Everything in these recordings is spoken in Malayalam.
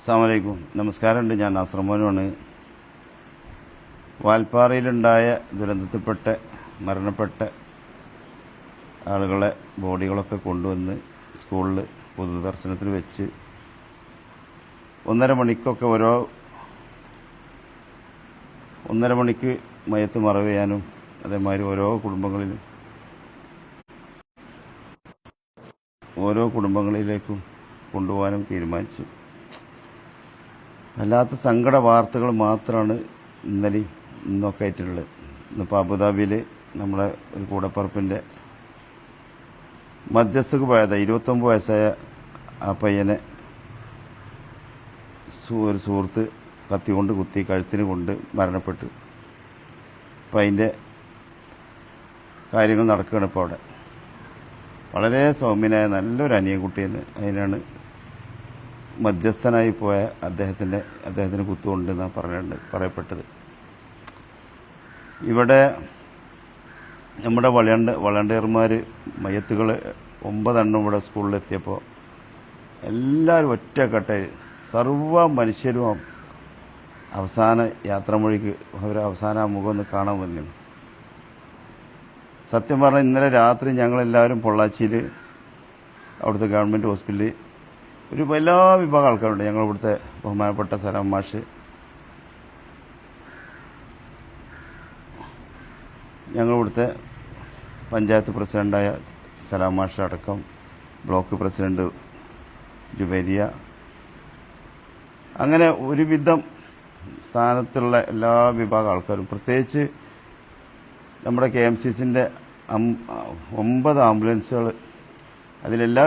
അസ്സലാമലൈക്കും. നമസ്കാരമുണ്ട്. ഞാൻ നാസർമോനാണ്. വാൽപ്പാറയിലുണ്ടായ ദുരന്തത്തിൽപ്പെട്ട മരണപ്പെട്ട ആളുകളെ ബോഡികളൊക്കെ കൊണ്ടുവന്ന് സ്കൂളിൽ പൊതുദർശനത്തിൽ വെച്ച് 1:30 മണിക്കൊക്കെ 1:30 മണിക്ക് മയ്യത്ത് മറവ് ചെയ്യാനും അതേമാതിരി ഓരോ കുടുംബങ്ങളിലേക്കും കൊണ്ടുപോകാനും തീരുമാനിച്ചു. വല്ലാത്ത സങ്കട വാർത്തകൾ മാത്രമാണ് ഇന്നൊക്കെ ആയിട്ടുള്ളത്. ഇന്നിപ്പോൾ അബുദാബിയിൽ നമ്മുടെ ഒരു കൂടപ്പറപ്പിൻ്റെ മധ്യസ്ഥക്ക് പോയത് 29 വയസ്സായ ആ പയ്യനെ ഒരു സുഹൃത്ത് കത്തി കൊണ്ട് കുത്തി കഴുത്തിന് കൊണ്ട് മരണപ്പെട്ടു. അപ്പം അതിൻ്റെ കാര്യങ്ങൾ നടക്കുകയാണ് ഇപ്പോൾ അവിടെ. വളരെ സൗമ്യനായ നല്ലൊരു അനിയൻകുട്ടിയെന്ന് അതിനാണ് മധ്യസ്ഥനായി പോയ അദ്ദേഹത്തിന് കുത്തുകൊണ്ടെന്നാണ് പറയപ്പെട്ടത്. ഇവിടെ നമ്മുടെ വളണ്ടിയർമാർ മയ്യത്തുകൾ 9 എണ്ണം ഇവിടെ സ്കൂളിലെത്തിയപ്പോൾ എല്ലാവരും ഒറ്റക്കെട്ടായി സർവ്വ മനുഷ്യരും അവസാന യാത്രാമൊഴിക്ക് അവസാന മുഖം ഒന്ന് കാണാൻ വന്നു. സത്യം പറഞ്ഞാൽ ഇന്നലെ രാത്രി ഞങ്ങളെല്ലാവരും പൊള്ളാച്ചിയിൽ അവിടുത്തെ ഗവൺമെൻറ് ഹോസ്പിറ്റലിൽ എല്ലാ വിഭാഗം ആൾക്കാരുണ്ട്. ഞങ്ങളിവിടുത്തെ ബഹുമാനപ്പെട്ട സലാം മാഷ്, ഞങ്ങളിവിടുത്തെ പഞ്ചായത്ത് പ്രസിഡൻ്റായ സലാം മാഷ് അടക്കം ബ്ലോക്ക് പ്രസിഡന്റ് ജുബേരിയ, അങ്ങനെ ഒരുവിധം സ്ഥാനത്തുള്ള എല്ലാ വിഭാഗം ആൾക്കാരും, പ്രത്യേകിച്ച് നമ്മുടെ KMCCൻ്റെ 9 ആംബുലൻസുകൾ അതിലെല്ലാ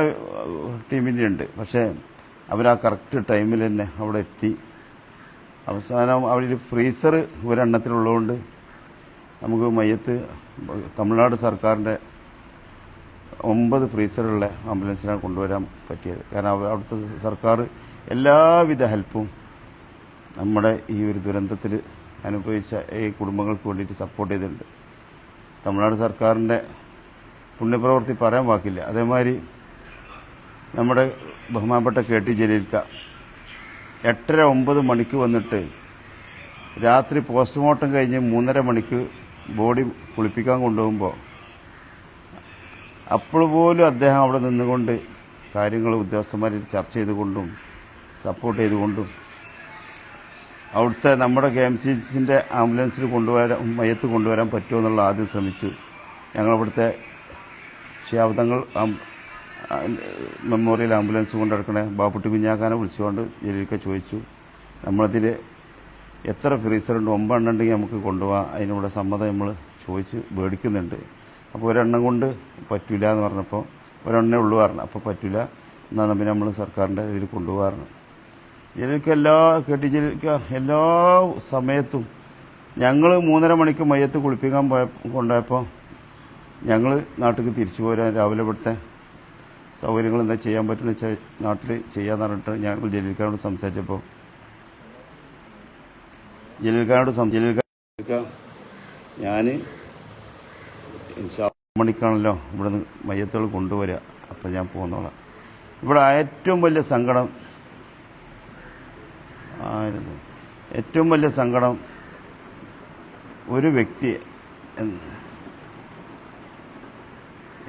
ടീമിൻ്റെ ഉണ്ട്. പക്ഷേ അവർ ആ കറക്റ്റ് ടൈമിൽ തന്നെ അവിടെ എത്തി. അവസാനം അവിടെ ഫ്രീസർ ഒരെണ്ണത്തിലുള്ളതുകൊണ്ട് നമുക്ക് മയ്യത്ത് തമിഴ്നാട് സർക്കാരിൻ്റെ 9 ഫ്രീസറുള്ള ആംബുലൻസിനാണ് കൊണ്ടുവരാൻ പറ്റിയത്. കാരണം അവിടുത്തെ സർക്കാർ എല്ലാവിധ ഹെൽപ്പും നമ്മുടെ ഈ ഒരു ദുരന്തത്തിൽ അനുഭവിച്ച ഈ കുടുംബങ്ങൾക്ക് വേണ്ടിയിട്ട് സപ്പോർട്ട് ചെയ്തിട്ടുണ്ട്. തമിഴ്നാട് സർക്കാരിൻ്റെ പുണ്യപ്രവൃത്തി പറയാൻ വാക്കില്ല. അതേമാതിരി നമ്മുടെ ബഹുമാനപ്പെട്ട KT ജലീൽക്ക 8:30-9 മണിക്ക് വന്നിട്ട് രാത്രി പോസ്റ്റ്മോർട്ടം കഴിഞ്ഞ് 3:30 മണിക്ക് ബോഡി കുളിപ്പിക്കാൻ കൊണ്ടുപോകുമ്പോൾ അപ്പോൾ പോലും അദ്ദേഹം അവിടെ നിന്നുകൊണ്ട് കാര്യങ്ങൾ ഉദ്യോഗസ്ഥന്മാരിൽ ചർച്ച ചെയ്തുകൊണ്ടും സപ്പോർട്ട് ചെയ്തുകൊണ്ടും അവിടുത്തെ നമ്മുടെ KMCCൻ്റെ ആംബുലൻസിൽ മയ്യത്ത് കൊണ്ടുവരാൻ പറ്റുമോ എന്നുള്ള ആദ്യം ശ്രമിച്ചു. ഞങ്ങളിവിടുത്തെ ശാബ്ദങ്ങൾ മെമ്മോറിയൽ ആംബുലൻസ് കൊണ്ടിടക്കണ ബാപ്പുട്ടി കുഞ്ഞാക്കാനെ വിളിച്ചുകൊണ്ട് ജലീൽക്ക ചോദിച്ചു, നമ്മളതിൽ എത്ര ഫ്രീസറുണ്ട്? 9 എണ്ണം ഉണ്ടെങ്കിൽ നമുക്ക് കൊണ്ടുപോകാം, അതിനിവിടെ സമ്മതം നമ്മൾ ചോദിച്ച് മേടിക്കുന്നുണ്ട്. അപ്പോൾ ഒരെണ്ണം കൊണ്ട് പറ്റില്ല എന്ന് പറഞ്ഞപ്പോൾ ഒരെണ്ണേ ഉള്ളൂ പറഞ്ഞു. അപ്പോൾ പറ്റില്ല, എന്നാൽ പിന്നെ നമ്മൾ സർക്കാരിൻ്റെ ഇതിൽ കൊണ്ടുപോകാറുണ്ട്. ജലീൽക്ക KT ജലീൽക്ക എല്ലാ സമയത്തും ഞങ്ങൾ 3:30 മണിക്ക് മയ്യത്ത് കുളിപ്പിക്കാൻ കൊണ്ടുപോയപ്പോൾ ഞങ്ങൾ നാട്ടിൽ തിരിച്ചു പോരാൻ രാവിലെ ഇവിടുത്തെ സൗകര്യങ്ങൾ എന്താ ചെയ്യാൻ പറ്റുമെന്ന് വെച്ചാൽ നാട്ടിൽ ചെയ്യാന്ന് പറഞ്ഞിട്ട് ഞങ്ങൾ ജലീൽക്കാരോട് സംസാരിച്ചപ്പോൾ ജലീൽക്ക ഞാൻ 7 മണിക്കാണല്ലോ ഇവിടെ നിന്ന് മയ്യത്തുകൾ കൊണ്ടുവരിക, അപ്പം ഞാൻ പോകുന്നോളാം. ഇവിടെ ഏറ്റവും വലിയ സങ്കടം ഒരു വ്യക്തി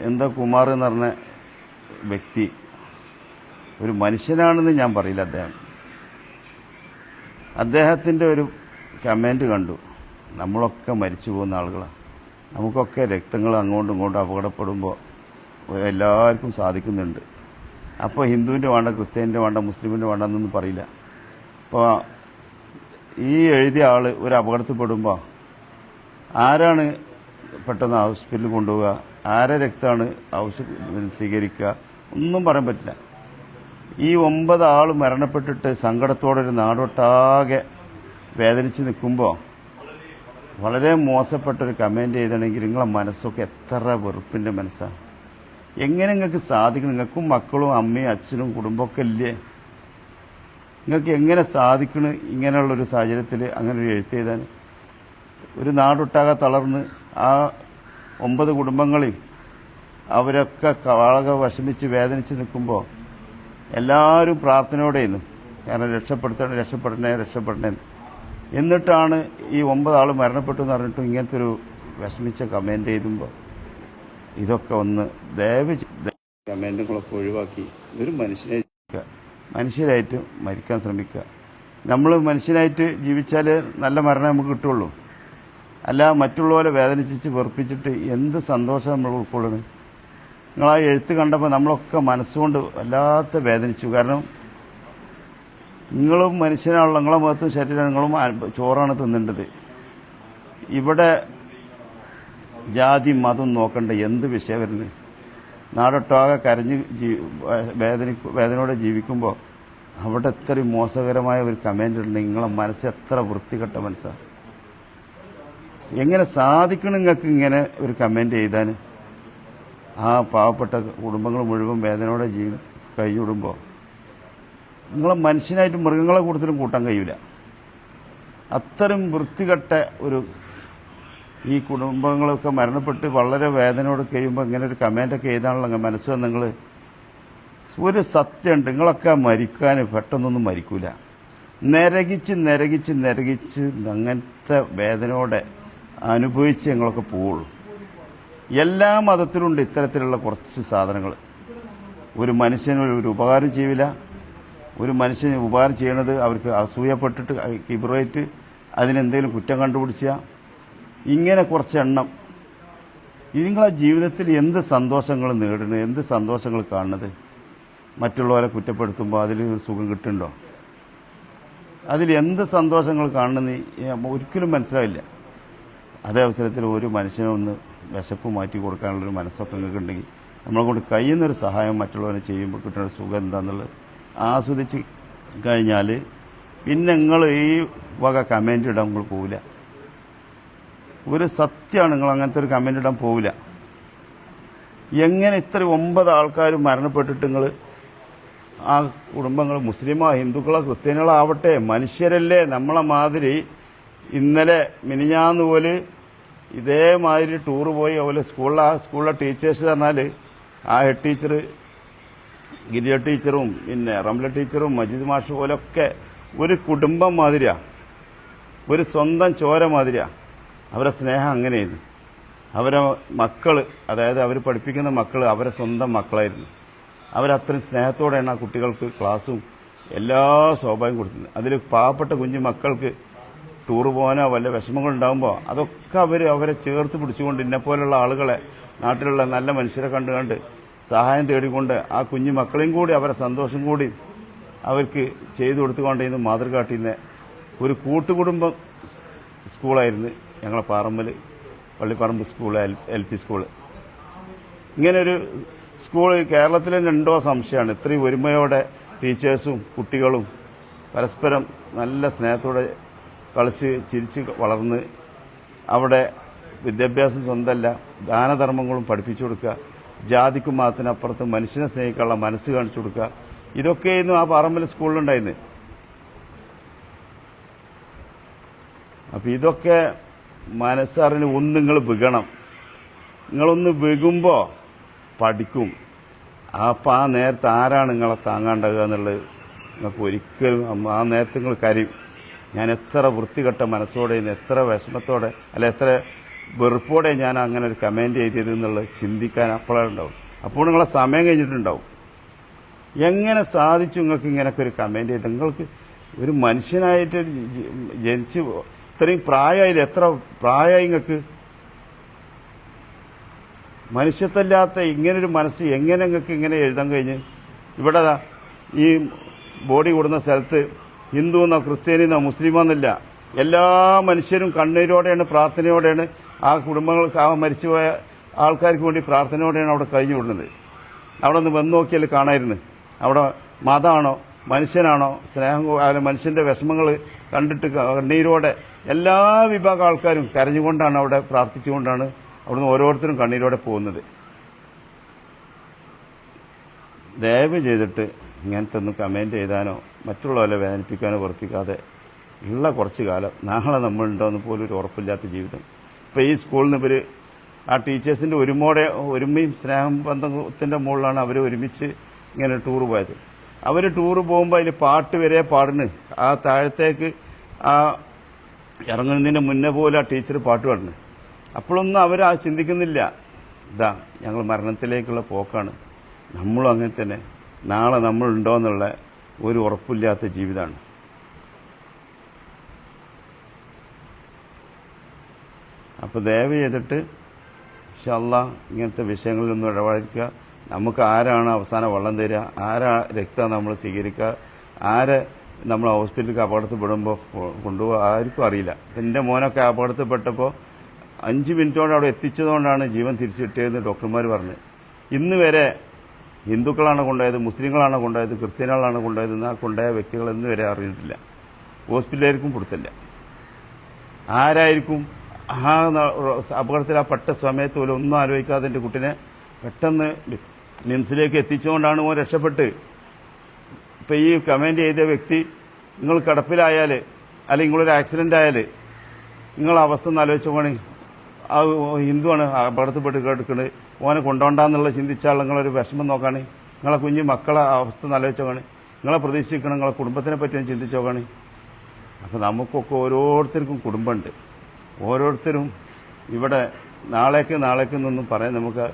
എന്താ കുമാർ എന്ന് പറഞ്ഞ വ്യക്തി ഒരു മനുഷ്യനാണെന്ന് ഞാൻ പറയില്ല. അദ്ദേഹത്തിൻ്റെ ഒരു കമൻറ്റ് കണ്ടു, നമ്മളൊക്കെ മരിച്ചു പോകുന്ന ആളുകളാണ്, നമുക്കൊക്കെ രക്തങ്ങൾ അങ്ങോട്ടും ഇങ്ങോട്ടും അപകടപ്പെടുമ്പോൾ എല്ലാവർക്കും സാധിക്കുന്നുണ്ട്. അപ്പോൾ ഹിന്ദുവിൻ്റെ വേണ്ട, ക്രിസ്ത്യാനിൻ്റെ വേണ്ട, മുസ്ലിമിൻ്റെ വേണ്ട എന്നൊന്നും പറയില്ല. അപ്പോൾ ഈ എഴുതിയ ആൾ ഒരു അപകടത്തിൽപ്പെടുമ്പോൾ ആരാണ് പെട്ടെന്ന് ഹോസ്പിറ്റലിൽ കൊണ്ടുപോവുക, ആരെ രക്തമാണ് സ്വീകരിക്കുക, ഒന്നും പറയാൻ പറ്റില്ല. ഈ 9 ആൾ മരണപ്പെട്ടിട്ട് സങ്കടത്തോടെ ഒരു നാടൊട്ടാകെ വേദനിച്ച് നിൽക്കുമ്പോൾ വളരെ മോശപ്പെട്ടൊരു കമൻറ്റ് ചെയ്തിട്ടുണ്ടെങ്കിൽ നിങ്ങളെ മനസ്സൊക്കെ എത്ര വെറുപ്പിൻ്റെ മനസ്സാണ്. എങ്ങനെ നിങ്ങൾക്ക് സാധിക്കണം? നിങ്ങൾക്കും മക്കളും അമ്മയും അച്ഛനും കുടുംബമൊക്കെ ഇല്ലേ? നിങ്ങൾക്ക് എങ്ങനെ സാധിക്കണം ഇങ്ങനെയുള്ളൊരു സാഹചര്യത്തിൽ അങ്ങനെ ഒരു എഴുത്ത് എഴുതാൻ? ഒരു നാടൊട്ടാകെ തളർന്ന് ആ 9 കുടുംബങ്ങളിൽ അവരൊക്കെ വളരെ വിഷമിച്ച് വേദനിച്ച് നിൽക്കുമ്പോൾ എല്ലാവരും പ്രാർത്ഥനയോടെയിരുന്നു കാരണം രക്ഷപ്പെടണേ. എന്നിട്ടാണ് ഈ 9 ആൾ മരണപ്പെട്ടു എന്ന് പറഞ്ഞിട്ടും ഇങ്ങനത്തെ ഒരു വിഷമിച്ച കമൻറ്റ് എഴുതുമ്പോൾ ഇതൊക്കെ ഒന്ന് ദയവ് കമൻറ്റുകളൊക്കെ ഒഴിവാക്കി ഒരു മനുഷ്യരായിട്ട് മരിക്കാൻ ശ്രമിക്കുക. നമ്മൾ മനുഷ്യനായിട്ട് ജീവിച്ചാൽ നല്ല മരണം നമുക്ക് കിട്ടുള്ളൂ. അല്ല മറ്റുള്ളവരെ വേദനിപ്പിച്ച് വെറുപ്പിച്ചിട്ട് എന്ത് സന്തോഷം നമ്മൾ ഉൾക്കൊള്ളണം. നിങ്ങൾ ആ എഴുത്ത് കണ്ടപ്പോൾ നമ്മളൊക്കെ മനസ്സുകൊണ്ട് വല്ലാത്ത വേദനിച്ചു. കാരണം നിങ്ങളും മനുഷ്യനാണല്ലോ, നിങ്ങളെ മുഖത്തും ശരീരം നിങ്ങളും ചോറാണ് തിന്നേണ്ടത്. ഇവിടെ ജാതി മതം നോക്കണ്ട എന്ത് വിഷയം വരുന്നത്. നാടൊട്ടാകെ കരഞ്ഞ് വേദനയോടെ ജീവിക്കുമ്പോൾ അവിടെ എത്രയും മോശകരമായ ഒരു കമൻ്റ് ഉണ്ടെങ്കിൽ നിങ്ങളെ മനസ്സ് എത്ര വൃത്തികെട്ട മനസ്സാണ്. എങ്ങനെ സാധിക്കണം നിങ്ങൾക്ക് ഇങ്ങനെ ഒരു കമൻ്റ് എഴുതാൻ? ആ പാവപ്പെട്ട കുടുംബങ്ങൾ മുഴുവൻ വേദനയോടെ കഴിഞ്ഞിടുമ്പോൾ നിങ്ങളെ മനുഷ്യനായിട്ട് മൃഗങ്ങളെ കൂടുതലും കൂട്ടാൻ കഴിയില്ല. അത്തരം വൃത്തികെട്ട ഒരു ഈ കുടുംബങ്ങളൊക്കെ മരണപ്പെട്ട് വളരെ വേദനയോട് കഴിയുമ്പോൾ ഇങ്ങനെ ഒരു കമൻ്റൊക്കെ എഴുതാനുള്ള മനസ്സ് നിങ്ങൾ ഒരു സത്യമുണ്ട്, നിങ്ങളൊക്കെ മരിക്കാൻ പെട്ടെന്നൊന്നും മരിക്കൂല. നരകിച്ച് അങ്ങനത്തെ വേദനയോടെ അനുഭവിച്ച് ഞങ്ങളൊക്കെ പോവുള്ളൂ. എല്ലാ മതത്തിലുണ്ട് ഇത്തരത്തിലുള്ള കുറച്ച് സാധനങ്ങൾ. ഒരു മനുഷ്യന് ഒരു ഉപകാരം ചെയ്യില്ല. ഒരു മനുഷ്യന് ഉപകാരം ചെയ്യണത് അവർക്ക് അസൂയപ്പെട്ടിട്ട് കിബറായിട്ട് അതിനെന്തെങ്കിലും കുറ്റം കണ്ടുപിടിച്ച ഇങ്ങനെ കുറച്ചെണ്ണം. നിങ്ങളെ ജീവിതത്തിൽ എന്ത് സന്തോഷങ്ങൾ നേടുന്നത്, എന്ത് സന്തോഷങ്ങൾ കാണുന്നത്? മറ്റുള്ളവരെ കുറ്റപ്പെടുത്തുമ്പോൾ അതിൽ സുഖം കിട്ടുന്നുണ്ടോ? അതിൽ എന്ത് സന്തോഷങ്ങൾ കാണുന്നത് ഒരിക്കലും മനസ്സിലാവില്ല. അതേ അവസരത്തിൽ ഒരു മനുഷ്യനൊന്ന് വിശപ്പ് മാറ്റി കൊടുക്കാനുള്ളൊരു മനസ്സൊക്കെ നിങ്ങൾക്ക് ഉണ്ടെങ്കിൽ നമ്മളെ കൊണ്ട് കഴിയുന്നൊരു സഹായം മറ്റുള്ളവരെ ചെയ്യുമ്പോൾ കിട്ടുന്ന സുഖം എന്താണെന്നുള്ളത് ആസ്വദിച്ച് കഴിഞ്ഞാൽ പിന്നെ നിങ്ങൾ ഈ വക കമൻ്റ് ഇടാൻ നിങ്ങൾ പോവില്ല. ഒരു സത്യമാണ്, നിങ്ങൾ അങ്ങനത്തെ ഒരു കമൻ്റ് ഇടാൻ പോവില്ല. എങ്ങനെ ഇത്ര 9 ആൾക്കാർ മരണപ്പെട്ടിട്ട് നിങ്ങൾ ആ കുടുംബങ്ങൾ മുസ്ലിമോ ഹിന്ദുക്കളോ ക്രിസ്ത്യാനികളോ ആവട്ടെ മനുഷ്യരല്ലേ നമ്മളെ മാതിരി. ഇന്നലെ മിനിഞ്ഞാന്ന് പോലെ ഇതേമാതിരി ടൂറ് പോയി അതുപോലെ സ്കൂളിലെ ടീച്ചേഴ്സ് പറഞ്ഞാൽ ആ ഹെഡ് ടീച്ചർ ഗിരിജ ടീച്ചറും പിന്നെ റംല ടീച്ചറും മജീദ് മാഷ് പോലൊക്കെ ഒരു കുടുംബം മാതിരിയാണ്, ഒരു സ്വന്തം ചോര മാതിരിയാണ്. അവരെ സ്നേഹം അങ്ങനെയായിരുന്നു. അവരെ മക്കൾ, അതായത് അവർ പഠിപ്പിക്കുന്ന മക്കൾ അവരെ സ്വന്തം മക്കളായിരുന്നു. അവരത്രയും സ്നേഹത്തോടെയാണ് ആ കുട്ടികൾക്ക് ക്ലാസ്സും എല്ലാ സൗഭാഗ്യം കൊടുത്തത്. അതിൽ പാവപ്പെട്ട കുഞ്ഞു മക്കൾക്ക് ടൂർ പോകാനോ വല്ല വിഷമങ്ങളുണ്ടാകുമ്പോൾ അതൊക്കെ അവരെ ചേർത്ത് പിടിച്ചുകൊണ്ട് ഇന്നെപ്പോലുള്ള ആളുകളെ നാട്ടിലുള്ള നല്ല മനുഷ്യരെ കണ്ടുകൊണ്ട് സഹായം തേടിക്കൊണ്ട് ആ കുഞ്ഞു മക്കളെയും കൂടി അവരെ സന്തോഷം കൂടി അവർക്ക് ചെയ്തു കൊടുത്തുകൊണ്ടിരുന്ന മാതൃക കാട്ടിയിരുന്ന ഒരു കൂട്ടുകുടുംബം സ്കൂളായിരുന്നു ഞങ്ങളെ Parammal Pallipparamba school, LP school. ഇങ്ങനൊരു സ്കൂൾ കേരളത്തിൽ തന്നെ ഉണ്ടോ സംശയമാണ്. ഇത്രയും ഒരുമയോടെ ടീച്ചേഴ്സും കുട്ടികളും പരസ്പരം നല്ല സ്നേഹത്തോടെ കളിച്ച് ചിരിച്ച് വളർന്ന് അവിടെ വിദ്യാഭ്യാസം സ്വന്തമല്ല ദാനധർമ്മങ്ങളും പഠിപ്പിച്ചു കൊടുക്കുക, ജാതിക്കും മതത്തിനപ്പുറത്ത് മനുഷ്യനെ സ്നേഹിക്കാനുള്ള മനസ്സ് കാണിച്ചു കൊടുക്കുക. ഇതൊക്കെയായിരുന്നു ആ പാറമ്പല സ്കൂളിലുണ്ടായിരുന്നു. അപ്പം ഇതൊക്കെ മനസ്സറിഞ്ഞ് ഒന്ന് നിങ്ങൾ വികണം. നിങ്ങളൊന്ന് വികുമ്പോൾ പഠിക്കും. അപ്പം ആ നേരത്തെ ആരാണ് നിങ്ങളെ താങ്ങാണ്ടാകുക എന്നുള്ളത് നിങ്ങൾക്ക് ഒരിക്കലും ആ നേരത്തെ നിങ്ങൾ കരയും. ഞാൻ എത്ര വൃത്തികെട്ട മനസ്സോടെ എത്ര വിഷമത്തോടെ അല്ല എത്ര വെറുപ്പോടെ ഞാൻ അങ്ങനെ ഒരു കമൻറ്റ് എഴുതിയത് എന്നുള്ളത് ചിന്തിക്കാൻ അപ്പോഴാണ് ഉണ്ടാവും. അപ്പോൾ നിങ്ങളെ സമയം കഴിഞ്ഞിട്ടുണ്ടാവും. എങ്ങനെ സാധിച്ചു നിങ്ങൾക്ക് ഇങ്ങനെയൊക്കെ ഒരു കമൻറ്റ് ചെയ്ത്? നിങ്ങൾക്ക് ഒരു മനുഷ്യനായിട്ട് ജനിച്ച് ഇത്രയും പ്രായമായില്ല, എത്ര പ്രായമായി നിങ്ങൾക്ക്? മനുഷ്യത്വമില്ലാത്ത ഇങ്ങനൊരു മനസ്സ് എങ്ങനെ നിങ്ങൾക്ക് ഇങ്ങനെ എഴുതാൻ കഴിഞ്ഞ്? ഇവിടെ ഈ ബോഡി കൂടുന്ന സ്ഥലത്ത് ഹിന്ദു എന്നോ ക്രിസ്ത്യാനിന്നോ മുസ്ലിമോ എന്നില്ല, എല്ലാ മനുഷ്യരും കണ്ണീരോടെയാണ് പ്രാർത്ഥനയോടെയാണ് ആ കുടുംബങ്ങൾക്ക് ആ മരിച്ചുപോയ ആൾക്കാർക്ക് വേണ്ടി പ്രാർത്ഥനയോടെയാണ് അവിടെ കഴിഞ്ഞു വിടുന്നത്. അവിടെ ഒന്ന് വന്ന് നോക്കിയാൽ കാണായിരുന്നു അവിടെ മതമാണോ മനുഷ്യനാണോ സ്നേഹം മനുഷ്യൻ്റെ വിഷമങ്ങൾ കണ്ടിട്ട് കണ്ണീരോടെ എല്ലാ വിഭാഗം ആൾക്കാരും കരഞ്ഞുകൊണ്ടാണ് അവിടെ പ്രാർത്ഥിച്ചുകൊണ്ടാണ് അവിടുന്ന് ഓരോരുത്തരും കണ്ണീരോടെ പോകുന്നത്. ദയവ് ചെയ്തിട്ട് ഇങ്ങനത്തെ ഒന്ന് കമൻറ്റ് എഴുതാനോ മറ്റുള്ളവരെ വേദനിപ്പിക്കാനോ ഉറപ്പിക്കാതെ ഉള്ള കുറച്ച് കാലം നാളെ നമ്മളുണ്ടോയെന്ന് പോലും ഒരു ഉറപ്പില്ലാത്ത ജീവിതം. ഇപ്പോൾ ഈ സ്കൂളിൽ നിന്ന് ഇവർ ആ ടീച്ചേഴ്സിൻ്റെ ഒരുമയും സ്നേഹം ബന്ധത്തിൻ്റെ മുകളിലാണ് അവർ ഒരുമിച്ച് ഇങ്ങനെ ടൂർ പോയത്. അവർ ടൂറ് പോകുമ്പോൾ അതിൽ പാട്ട് വരെ പാടുന്നു. ആ താഴത്തേക്ക് ആ ഇറങ്ങുന്നതിന് മുന്നേ പോലെ ആ ടീച്ചർ പാട്ട് പാടുന്നു. അപ്പോഴൊന്നും അവർ ചിന്തിക്കുന്നില്ല, ഇതാ ഞങ്ങൾ മരണത്തിലേക്കുള്ള പോക്കാണ്, നമ്മളും അങ്ങനെ തന്നെ, നാളെ നമ്മളുണ്ടോ എന്നുള്ള ഒരു ഉറപ്പില്ലാത്ത ജീവിതമാണ്. അപ്പോൾ ദയവ് ചെയ്തിട്ട് ഇൻഷാ അല്ലാഹ് ഇങ്ങനത്തെ വിഷയങ്ങളിലൊന്നും ഇടപെടിക്കുക. നമുക്ക് ആരാണ് അവസാനം വെള്ളം തരിക, ആരാ രക്തം നമ്മൾ സ്വീകരിക്കുക, ആരെ നമ്മൾ ഹോസ്പിറ്റലിലേക്ക് അപകടത്തിൽപ്പെടുമ്പോൾ കൊണ്ടുപോകുക, ആർക്കും അറിയില്ല. എൻ്റെ മോനൊക്കെ അപകടത്തിൽപ്പെട്ടപ്പോൾ 5 മിനിറ്റോടെ അവിടെ എത്തിച്ചതുകൊണ്ടാണ് ജീവൻ തിരിച്ചു കിട്ടിയതെന്ന് ഡോക്ടർമാർ പറഞ്ഞു. ഇന്ന് വരെ ഹിന്ദുക്കളാണ് കൊണ്ടുപോയത്, മുസ്ലിങ്ങളാണ് കൊണ്ടുപോയത്, ക്രിസ്ത്യാനികളാണ് കൊണ്ടുപോയതെന്ന് ആ കൊണ്ടുപോയ വ്യക്തികൾ ഇന്ന് വരെ അറിഞ്ഞിട്ടില്ല. ഹോസ്പിറ്റലായിരിക്കും കൊടുത്തില്ല. ആരായിരിക്കും ആ അപകടത്തിൽ ആ പെട്ട സമയത്ത് പോലും ഒന്നും ആലോചിക്കാതെ എൻ്റെ കുട്ടീനെ പെട്ടെന്ന് നിംസിലേക്ക് എത്തിച്ചുകൊണ്ടാണ് ഓൻ രക്ഷപ്പെട്ട്. ഇപ്പം ഈ കമൻറ്റ് ചെയ്ത വ്യക്തി നിങ്ങൾ കിടപ്പിലായാൽ അല്ലെങ്കിൽ നിങ്ങളൊരു ആക്സിഡൻ്റ് ആയാൽ നിങ്ങളെ അവസ്ഥ ഒന്ന് ആലോചിച്ച് പോകണേ. ആ ഹിന്ദുവാണ് അപകടത്തിൽപ്പെട്ട് കേട്ടിട്ടുണ്ട്, ഓനെ കൊണ്ടുപോകണ്ടെന്നുള്ള ചിന്തിച്ചാൽ നിങ്ങളൊരു വിഷമം നോക്കാണ്. നിങ്ങളെ കുഞ്ഞു മക്കളെ അവസ്ഥ ഒന്ന് ആലോചിച്ച് നോക്കണേ. നിങ്ങളെ പ്രതീക്ഷിക്കണം, നിങ്ങളെ കുടുംബത്തിനെ പറ്റി ഒന്ന് ചിന്തിച്ച് നോക്കണേ. അപ്പോൾ നമുക്കൊക്കെ ഓരോരുത്തർക്കും കുടുംബമുണ്ട്. ഓരോരുത്തരും ഇവിടെ നാളേക്കെന്നൊന്നും പറയാൻ നമുക്ക്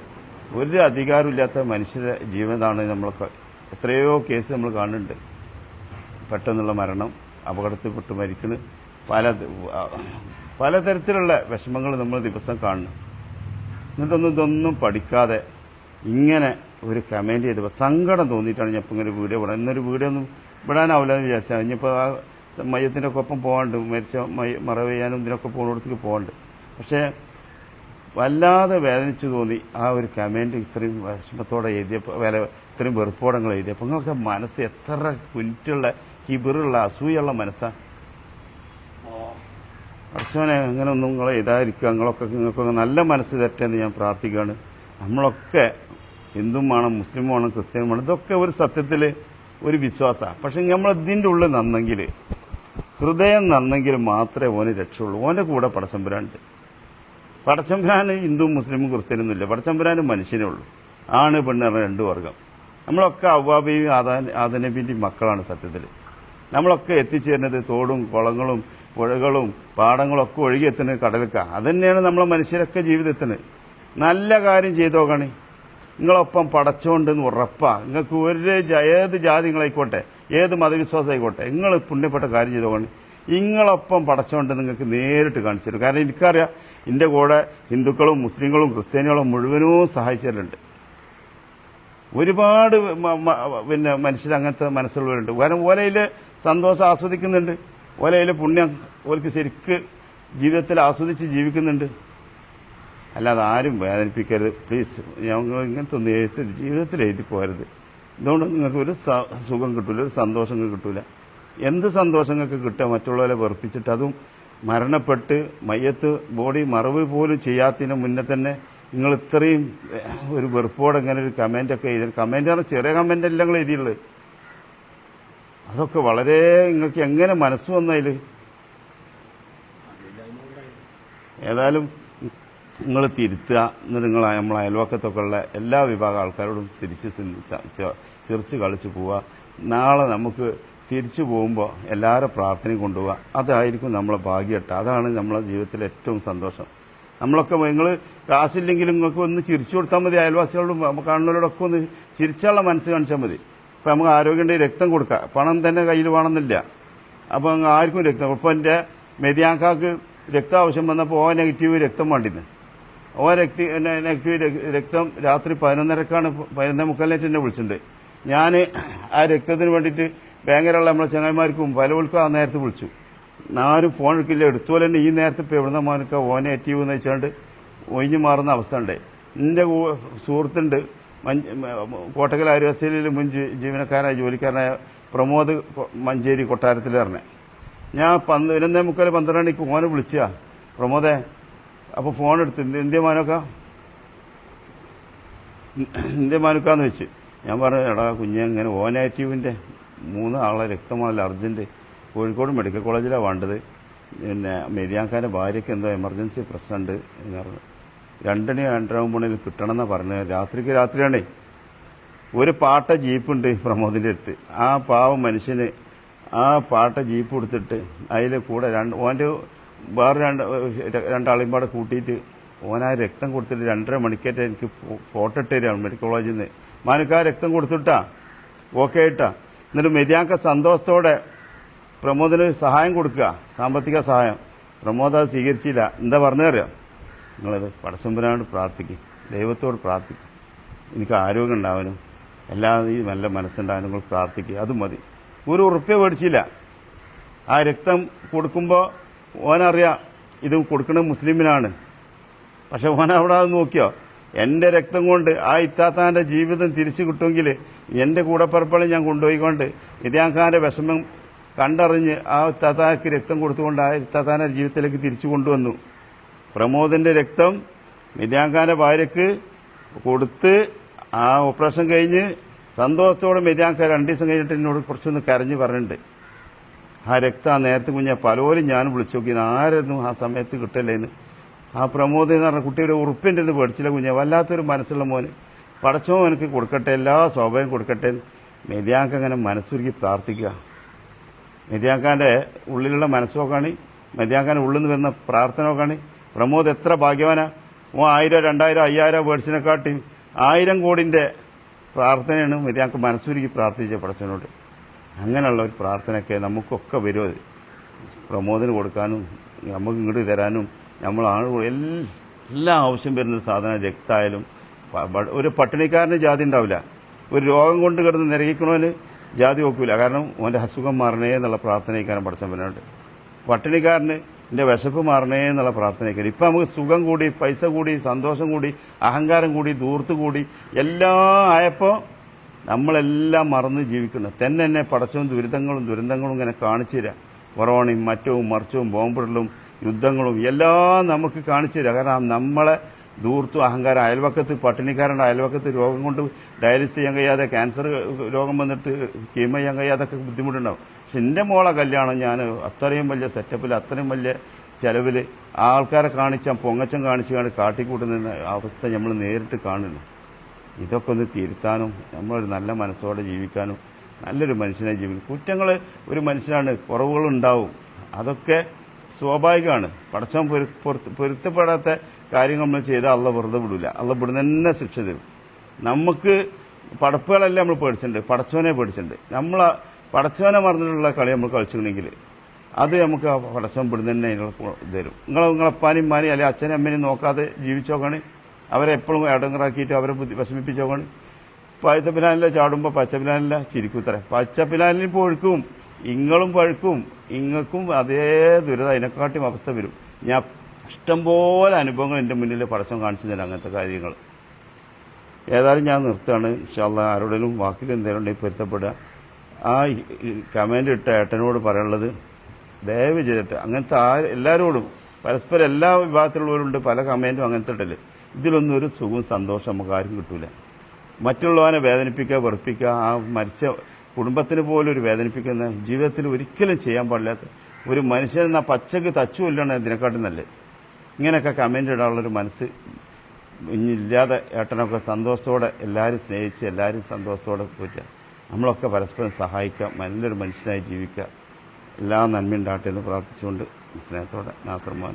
ഒരു അധികാരമില്ലാത്ത മനുഷ്യരുടെ ജീവിതമാണ് നമ്മളൊക്കെ. എത്രയോ കേസ് നമ്മൾ കാണുന്നുണ്ട്, പെട്ടെന്നുള്ള മരണം, അപകടത്തിൽപ്പെട്ട് മരിക്കുന്നു, പലതരത്തിലുള്ള വിഷമങ്ങൾ നമ്മൾ ദിവസം കാണുന്നു. എന്നിട്ടൊന്നും ഇതൊന്നും പഠിക്കാതെ ഇങ്ങനെ ഒരു കമൻറ്റ് ചെയ്തപ്പോൾ സങ്കടം തോന്നിയിട്ടാണ് ഞാൻ ഇപ്പോൾ ഇങ്ങനെ വീഡിയോ വിടാൻ. ഇന്നൊരു വീഡിയോ ഒന്നും വിടാനാവില്ല എന്ന് വിചാരിച്ചാൽ ഇനിയിപ്പോൾ ആ മയത്തിൻ്റെ ഒപ്പം പോകാണ്ട്, മരിച്ച മറവ് ചെയ്യാനും ഇതിനൊക്കെ പോകുന്നിടത്തേക്ക് പോകണ്ട്. പക്ഷേ വല്ലാതെ വേദനിച്ചു തോന്നി ആ ഒരു കമൻറ്റ് ഇത്രയും വിഷമത്തോടെ എഴുതിയപ്പോൾ, ഇത്രയും വെറുപ്പോടങ്ങൾ എഴുതിയപ്പോൾ. നിങ്ങൾക്ക് മനസ്സ് എത്ര കുറ്റുള്ള കിബിറുള്ള അസൂയുള്ള മനസ്സാണ്. അർച്ചവനെ അങ്ങനെ ഒന്നും നിങ്ങളെ എഴുതാതിരിക്കുക. നിങ്ങൾക്കൊക്കെ നല്ല മനസ്സ് തെറ്റെന്ന് ഞാൻ പ്രാർത്ഥിക്കുകയാണ്. നമ്മളൊക്കെ ഹിന്ദുവും വേണം, മുസ്ലിമും വേണം, ക്രിസ്ത്യനും വേണം, ഇതൊക്കെ ഒരു സത്യത്തിൽ ഒരു വിശ്വാസമാണ്. പക്ഷെ നമ്മൾ ഇതിൻ്റെ ഉള്ളിൽ നന്നെങ്കിൽ, ഹൃദയം നന്നെങ്കിൽ മാത്രമേ ഓന് രക്ഷയുള്ളൂ. ഓൻ്റെ കൂടെ പടച്ചമ്പുരാനുണ്ട്. പടച്ചമ്പുരാന് ഹിന്ദുവും മുസ്ലിമും ക്രിസ്ത്യനൊന്നുമില്ല. പടച്ചമ്പുരാനും മനുഷ്യനേ ഉള്ളൂ. ആണ് പെണ്ണ് പറഞ്ഞ 2 വർഗം. നമ്മളൊക്കെ അവ്വാബിയും ആദനബിൻ്റെയും മക്കളാണ് സത്യത്തിൽ. നമ്മളൊക്കെ എത്തിച്ചേരുന്നത് തോടും കുളങ്ങളും പുഴകളും പാടങ്ങളും ഒക്കെ ഒഴുകിയെത്തുന്നത് കടൽക്കാണ്. അതുതന്നെയാണ് നമ്മളെ മനുഷ്യരൊക്കെ ജീവിതത്തിന്. നല്ല കാര്യം ചെയ്തു നോക്കണേ. നിങ്ങളൊപ്പം പടച്ചോണ്ടെന്ന് ഉറപ്പാണ്. നിങ്ങൾക്ക് ഏത് ജാതി നിങ്ങളായിക്കോട്ടെ, ഏത് മതവിശ്വാസം ആയിക്കോട്ടെ, നിങ്ങൾ പുണ്യപ്പെട്ട കാര്യം ചെയ്തു നോക്കണേ. നിങ്ങളൊപ്പം പടച്ചോണ്ട് നിങ്ങൾക്ക് നേരിട്ട് കാണിച്ചു തരും. കാരണം എനിക്കറിയാം, എൻ്റെ കൂടെ ഹിന്ദുക്കളും മുസ്ലിങ്ങളും ക്രിസ്ത്യാനികളും മുഴുവനും സഹായിച്ചിട്ടുണ്ട്. ഒരുപാട് മനുഷ്യർ അങ്ങനത്തെ മനസ്സുള്ളവരുണ്ട്. കാരണം ഓലയിൽ സന്തോഷം ആസ്വദിക്കുന്നുണ്ട്, ഓലയിൽ പുണ്യം ഓർക്ക് ശരിക്ക് ജീവിതത്തിൽ ആസ്വദിച്ച് ജീവിക്കുന്നുണ്ട്. അല്ലാതെ ആരും വേദനിപ്പിക്കരുത് പ്ലീസ്. ഞങ്ങൾ ഇങ്ങനത്തെ ഒന്നും ജീവിതത്തിൽ എഴുതി പോകരുത്. ഇതുകൊണ്ട് നിങ്ങൾക്ക് ഒരു സുഖം കിട്ടില്ല, ഒരു സന്തോഷം കിട്ടില്ല. എന്ത് സന്തോഷങ്ങൾക്ക് കിട്ടുക മറ്റുള്ളവരെ വെറുപ്പിച്ചിട്ട്, അതും മരണപ്പെട്ട് മയ്യത്ത് ബോഡി മറവ് പോലും ചെയ്യാത്തതിന് മുന്നേ തന്നെ നിങ്ങൾ ഇത്രയും ഒരു വെറുപ്പോടെ ഇങ്ങനെ ഒരു കമൻ്റൊക്കെ എഴുതി. കമൻ്റ് പറഞ്ഞാൽ ചെറിയ കമൻ്റ് എല്ലാം നിങ്ങൾ എഴുതിയുള്ളത്. അതൊക്കെ വളരെ നിങ്ങൾക്ക് എങ്ങനെ മനസ്സ് വന്നതിൽ. ഏതായാലും നിങ്ങൾ തിരുത്തുക. എന്നിട്ട് നിങ്ങൾ നമ്മളെ അയൽവക്കത്തൊക്കെ ഉള്ള എല്ലാ വിഭാഗം ആൾക്കാരോടും ചിരിച്ച് കളിച്ച് പോവുക. നാളെ നമുക്ക് തിരിച്ചു പോകുമ്പോൾ എല്ലാവരും പ്രാർത്ഥനയും കൊണ്ടുപോവുക. അതായിരിക്കും നമ്മളെ ഭാഗ്യട്ട. അതാണ് നമ്മളെ ജീവിതത്തിലെ ഏറ്റവും സന്തോഷം. നമ്മളൊക്കെ നിങ്ങൾ കാശില്ലെങ്കിലും നിങ്ങൾക്ക് ഒന്ന് ചിരിച്ചു കൊടുത്താൽ മതി. അയൽവാസികളോടും കാണുന്നവരോടൊക്കെ ഒന്ന് ചിരിച്ചുള്ള മനസ്സ് കാണിച്ചാൽ മതി. ഇപ്പം നമുക്ക് ആരോഗ്യമുണ്ടെങ്കിൽ രക്തം കൊടുക്കുക. പണം തന്നെ കയ്യിൽ വേണമെന്നില്ല. അപ്പോൾ ആർക്കും രക്തം. ഇപ്പോൾ എൻ്റെ മെതിയാക്കാക്ക് രക്തം ആവശ്യം വന്നപ്പോൾ നെഗറ്റീവ് രക്തം വേണ്ടിന്ന്. നെഗറ്റീവ് രക്തം രാത്രി 11:30-ക്കാണ് 11:45 എന്നെ വിളിച്ചിട്ടുണ്ട്. ഞാൻ ആ രക്തത്തിന് വേണ്ടിയിട്ട് ഭയങ്കരമുള്ള നമ്മളെ ചങ്ങായിമാർക്കും പലവൾക്കും ആ നേരത്ത് വിളിച്ചു. ആരും ഫോൺ എടുക്കില്ല. എടുത്തുപോലെ തന്നെ ഈ നേരത്തെ ഇപ്പോൾ എവിടുന്ന മോനൊക്കെ നെഗറ്റീവ് എന്ന് വെച്ചാണ്ട് ഒഴിഞ്ഞു മാറുന്ന അവസ്ഥ ഉണ്ട്. എൻ്റെ സുഹൃത്തുണ്ട് കോട്ടക്കൽ ആര്യവസ്ഥയിൽ മുൻ ജീവനക്കാരനായ ജോലിക്കാരനായ പ്രമോദ് മഞ്ചേരി കൊട്ടാരത്തിൽ പറഞ്ഞേ. ഞാൻ 11:45 12 മോനെ വിളിച്ചാ, പ്രമോദേ അപ്പോൾ ഫോൺ എടുത്ത് ഇന്ത്യ മാനുക്കാന്ന് വെച്ച്. ഞാൻ പറഞ്ഞു, എടാ കുഞ്ഞെ ഇങ്ങനെ നെഗറ്റീവിൻ്റെ 3 ആളെ രക്തമാണല്ലോ അർജൻറ്റ്, കോഴിക്കോട് മെഡിക്കൽ കോളേജിലാണ് വേണ്ടത്. പിന്നെ മെതിയാക്കാൻ്റെ ഭാര്യയ്ക്ക് എന്തോ എമർജൻസി പ്രശ്നമുണ്ട് എന്ന് പറഞ്ഞു. 2 മണി 2:30 കിട്ടണമെന്നാണ് പറഞ്ഞത്. രാത്രിയാണേ. ഒരു പാട്ട ജീപ്പുണ്ട് പ്രമോദിൻ്റെ അടുത്ത്. ആ പാവം മനുഷ്യന് ആ പാട്ട ജീപ്പ് കൊടുത്തിട്ട് അതിൽ കൂടെ ഓൻ്റെ വേറെ രണ്ടാളെയും പാടെ കൂട്ടിയിട്ട് ഓൻ ആ രക്തം കൊടുത്തിട്ട് 2.5 മണിക്കേറ്റ് എനിക്ക് ഫോട്ടോ ഇട്ട് തരികയാണ് മെഡിക്കൽ കോളേജിൽ നിന്ന്. മാനക്ക് ആ രക്തം കൊടുത്തിട്ടാ ഓക്കെ ആയിട്ടാ. എന്നിട്ട് മെതിയാക്ക സന്തോഷത്തോടെ പ്രമോദിന് സഹായം കൊടുക്കുക, സാമ്പത്തിക സഹായം. പ്രമോദ് അത് സ്വീകരിച്ചില്ല. എന്താ പറഞ്ഞു തരാം, നിങ്ങളത് പടച്ചമ്പനാട് പ്രാർത്ഥിക്കും, ദൈവത്തോട് പ്രാർത്ഥിക്കും, എനിക്ക് ആരോഗ്യം ഉണ്ടാവാനും ഈ നല്ല മനസ്സുണ്ടാകാനും നിങ്ങൾ പ്രാർത്ഥിക്കുക, അത് മതി. ഒരു ഉറുപ്പ്യ മേടിച്ചില്ല. ആ രക്തം കൊടുക്കുമ്പോൾ ഓനറിയാം ഇത് കൊടുക്കുന്നത് മുസ്ലിമിനാണ്. പക്ഷെ ഓൻ അവിടെ അത് നോക്കിയോ, എൻ്റെ രക്തം കൊണ്ട് ആ ഇത്താത്താൻ്റെ ജീവിതം തിരിച്ചു കിട്ടുമെങ്കിൽ എൻ്റെ കൂടപ്പറപ്പളെ ഞാൻ കൊണ്ടുപോയിക്കൊണ്ട് ഇതാക്കാൻ്റെ വിഷമം കണ്ടറിഞ്ഞ് ആ ഇത്താത്താക്ക് രക്തം കൊടുത്തുകൊണ്ട് ആ ഇത്താത്താൻ്റെ ജീവിതത്തിലേക്ക് തിരിച്ചു കൊണ്ടുവന്നു. പ്രമോദിൻ്റെ രക്തം മെതിയാങ്കാൻ്റെ ഭാര്യയ്ക്ക് കൊടുത്ത് ആ ഓപ്പറേഷൻ കഴിഞ്ഞ് സന്തോഷത്തോടെ മെതിയാങ്ക 2 ദിവസം കഴിഞ്ഞിട്ട് എന്നോട് കുറച്ചൊന്ന് കരഞ്ഞ് പറഞ്ഞിട്ടുണ്ട്. ആ രക്തം ആ നേരത്തെ കുഞ്ഞെ പലരും ഞാൻ വിളിച്ചു നോക്കി, ആരായിരുന്നു ആ സമയത്ത് കിട്ടല്ലേന്ന്. ആ പ്രമോദ് എന്ന് പറഞ്ഞ കുട്ടി ഒരു ഉറുപ്പിൻ്റെ അടുത്ത് പേടിച്ചില്ല കുഞ്ഞെ, വല്ലാത്തൊരു മനസ്സുള്ള മോന്. പടച്ചോ എനിക്ക് കൊടുക്കട്ടെ, എല്ലാ സൗഭാഗ്യം കൊടുക്കട്ടെ. മെതിയാങ്ക അങ്ങനെ മനസ്സുരുക്കി പ്രാർത്ഥിക്കുക. മെതിയാങ്കാൻ്റെ ഉള്ളിലുള്ള മനസ്സോക്കാണ്, മെതിയാങ്കാൻ്റെ ഉള്ളിൽ നിന്ന് വരുന്ന പ്രാർത്ഥന നോക്കാണ്. പ്രമോദ് എത്ര ഭാഗ്യവാനാ. 1000, 2000, 5000 വേർഡ്സിനെക്കാട്ടി 1000 കോടിൻ്റെ പ്രാർത്ഥനയാണ് മെതിയാങ്ക മനസ്സുരുക്കി പ്രാർത്ഥിച്ച പടച്ചവനോട്. അങ്ങനെയുള്ള ഒരു പ്രാർത്ഥനയൊക്കെ നമുക്കൊക്കെ വരും. അത് പ്രമോദിന് കൊടുക്കാനും നമുക്ക് ഇങ്ങോട്ട് തരാനും നമ്മൾ എല്ലാ ആവശ്യം വരുന്ന സാധനം രക്തമായാലും. ഒരു പട്ടിണിക്കാരന് ജാതി ഉണ്ടാവില്ല, ഒരു രോഗം കൊണ്ട് കിടന്ന് നിരകിക്കണവന് ജാതി നോക്കൂല. കാരണം ഓൻ്റെ അസുഖം മാറണേ എന്നുള്ള പ്രാർത്ഥനയ്ക്കാനും പടച്ചവനോട്. പട്ടിണിക്കാരന് എൻ്റെ വിശപ്പ് മാറണേ എന്നുള്ള പ്രാർത്ഥനയ്ക്കാണ്. ഇപ്പം നമുക്ക് സുഖം കൂടി, പൈസ കൂടി, സന്തോഷം കൂടി, അഹങ്കാരം കൂടി, ദൂർത്ത് കൂടി, എല്ലാം ആയപ്പോൾ നമ്മളെല്ലാം മറന്ന് ജീവിക്കണം. തന്നെ പടച്ചവും ദുരന്തങ്ങളും ഇങ്ങനെ കാണിച്ചു തരാം. കൊറോണയും മറ്റവും മറിച്ചവും ബോംബിടലും യുദ്ധങ്ങളും എല്ലാം നമുക്ക് കാണിച്ചു തരാം. കാരണം നമ്മളെ ദൂർത്തും അഹങ്കാരം, അയൽവക്കത്ത് പട്ടിണിക്കാരുടെ അയൽവക്കത്ത് രോഗം കൊണ്ട് ഡയാലിസിസ് ചെയ്യാൻ കഴിയാതെ, ക്യാൻസർ രോഗം വന്നിട്ട് കീമോ ചെയ്യാൻ കഴിയാതൊക്കെ ബുദ്ധിമുട്ടുണ്ടാവും. പക്ഷെ എൻ്റെ മോളെ കല്യാണം ഞാൻ അത്രയും വലിയ സെറ്റപ്പിൽ, അത്രയും വലിയ ചിലവിൽ ആൾക്കാരെ കാണിച്ചാൽ പൊങ്ങച്ചം കാണിച്ചുകൊണ്ട് കാട്ടിക്കൂട്ടുന്ന അവസ്ഥ നമ്മൾ നേരിട്ട് കാണുന്നു. ഇതൊക്കെ ഒന്ന് തിരുത്താനും നമ്മളൊരു നല്ല മനസ്സോടെ ജീവിക്കാനും നല്ലൊരു മനുഷ്യനായി ജീവിക്കും. കുറ്റങ്ങൾ ഒരു മനുഷ്യനാണ്, കുറവുകളുണ്ടാവും, അതൊക്കെ സ്വാഭാവികമാണ്. പടച്ചവൻ പൊരുത്തപ്പെടാത്ത കാര്യങ്ങൾ നമ്മൾ ചെയ്താൽ അള്ള വെറുതെ വിടില്ല. അള്ള ഇവിടുന്ന് തന്നെ ശിക്ഷ തരും. നമുക്ക് പടപ്പുകളല്ല നമ്മൾ പേടിച്ചിട്ടുണ്ട്, പടച്ചവനെ പേടിച്ചിട്ടുണ്ട്. നമ്മൾ പടച്ചവനെ മറന്നിട്ടുള്ള കളി നമ്മൾ കളിച്ചിട്ടുണ്ടെങ്കിൽ അത് നമുക്ക് ആ പടച്ചവൻ ഇവിടുന്ന് തന്നെ തരും. നിങ്ങളപ്പാനും മാനും അല്ലെങ്കിൽ അച്ഛനും അമ്മേനും നോക്കാതെ ജീവിച്ചോക്കാണ്, അവരെ എപ്പോഴും ഇടങ്ങറാക്കിയിട്ട് അവരെ വിഷമിപ്പിച്ചോക്കാണ്. പച്ചപ്പിലാനില്ല ചാടുമ്പോൾ പച്ചപ്പിലാനില്ല ചിരിക്കുത്തര. പച്ചപ്പിലാനിൽ പഴുക്കും, ഇങ്ങളും പഴുക്കും, ഇങ്ങൾക്കും അതേ ദുരിതം, അതിനെക്കാട്ടും അവസ്ഥ വരും. ഞാൻ ഇഷ്ടംപോലെ അനുഭവങ്ങൾ എൻ്റെ മുന്നിൽ പടച്ചവൻ കാണിച്ചു തരാം അങ്ങനത്തെ കാര്യങ്ങൾ. ഏതായാലും ഞാൻ നിർത്തുകയാണ്. ഇൻഷാ അല്ലാഹ് ആരോടെങ്കിലും വാക്കിൽ എന്തെങ്കിലും ഉണ്ടെങ്കിൽ പൊരുത്തപ്പെടുക. ആ കമൻ്റ് ഇട്ട ഏട്ടനോട് പറയാനുള്ളത്, ദയവ് ചെയ്തിട്ട് അങ്ങനത്തെ എല്ലാവരോടും പരസ്പരം എല്ലാ വിഭാഗത്തിലുള്ളവരുണ്ട് പല കമൻറ്റും അങ്ങനത്തെ ഇട്ടല്. ഇതിലൊന്നും ഒരു സുഖവും സന്തോഷം നമുക്ക് ആർക്കും കിട്ടൂല. മറ്റുള്ളവനെ വേദനിപ്പിക്കുക, വെറുപ്പിക്കുക, ആ മരിച്ച കുടുംബത്തിന് പോലും ഒരു വേദനിപ്പിക്കുന്ന ജീവിതത്തിൽ ഒരിക്കലും ചെയ്യാൻ പാടില്ലാത്ത ഒരു മനുഷ്യനെന്ന പച്ചക്ക് തച്ചുകൊല്ലാണ് ഇതിനെക്കാട്ടും നല്ലത്. ഇങ്ങനെയൊക്കെ കമൻ്റ് ഇടാനുള്ളൊരു മനസ്സ് ഇനിയില്ലാതെ ഏട്ടനൊക്കെ സന്തോഷത്തോടെ എല്ലാവരും സ്നേഹിച്ച് എല്ലാവരും സന്തോഷത്തോടെ പോറ്റുക. നമ്മളൊക്കെ പരസ്പരം സഹായിക്കുക, നല്ലൊരു മനുഷ്യനായി ജീവിക്കുക. എല്ലാ നന്മയുണ്ടാകട്ടെ എന്ന് പ്രാർത്ഥിച്ചുകൊണ്ട് സ്നേഹത്തോടെ നാസർ മോൻ.